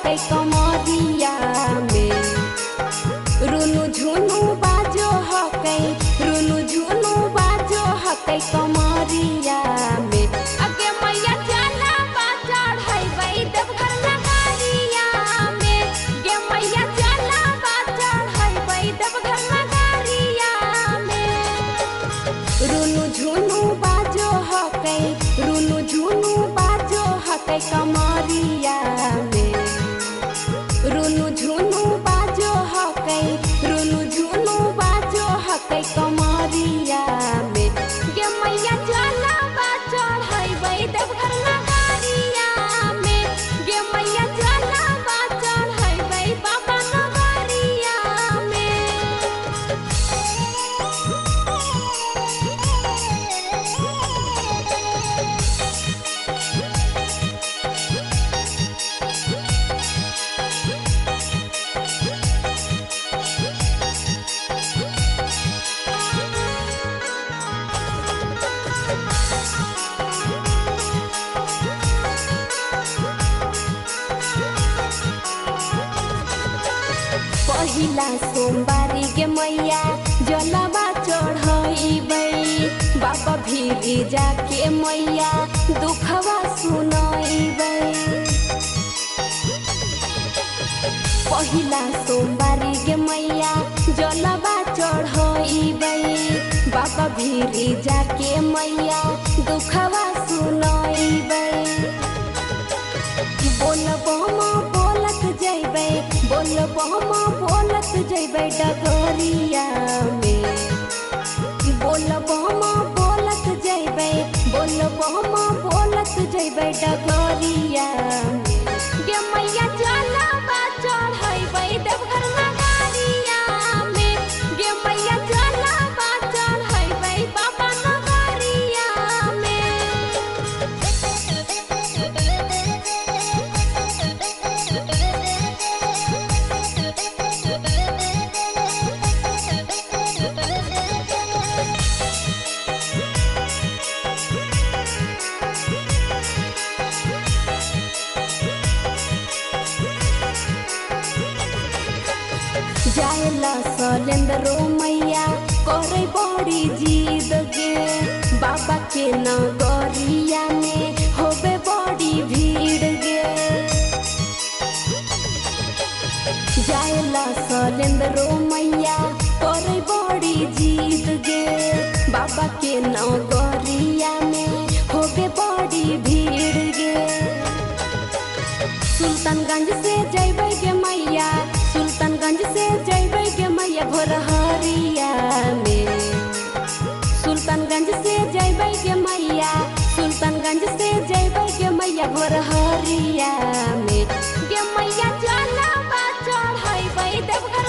हकै कमरिया में रुनु झुनु बाजो हकै रुनु झुनु बाजो हकै कमरिया में अगे मैया चला चढ़ै देवघर नगरिया में गे मैया चला चढ़ै देवघर नगरिया में रुनु झुनु बाजो हकै रुनु झुनु बाजो हकै कमरिया में रुनु झुनु बाजो हकै रुनु झुनु बाजो हकै कमरिया में गे मैया चला चढ़ै देवघर नगरिया में गे मैया चला चढ़ै बाबा नगरिया में। पहिला सोमवारी गे मैया जलवा चढ़ैबै बाबा भीरी जाके मैया दुखवा सुनैबै। पहिला सोमवारी गे मैया जलवा चढ़ैबै बाबा भीरी जाके मैया दुखवा सुनैबै। बोलबम बोलत जैबै बोलबम बोलत जैबै डगरिया में बोलबम बोलत जैबै बोलबम बोलत जैबै डगरिया में गे मैया चला चढ़ै देवघर नगरिया में गे मैया चला चढ़ै बाबा नगरिया में। जायला सलेंद्रो मैया करे बड़ी जिद गे बाबा के नगरिया में होबे बड़ी भीड़ गे। जायला सलेंद्रो मैया करे बड़ी जिद गे बाबा के नगरिया में होबे बड़ी भीड़ गे। सुल्तानगंज से जैबै गे मैया सुल्तानगंज से जैबै गे मैया भोरहरिया में सुल्तानगंज से जैबै गे मैया सुल्तानगंज से जैबै गे मैया भोरहरिया में गे मैया चला चढ़ै देवघर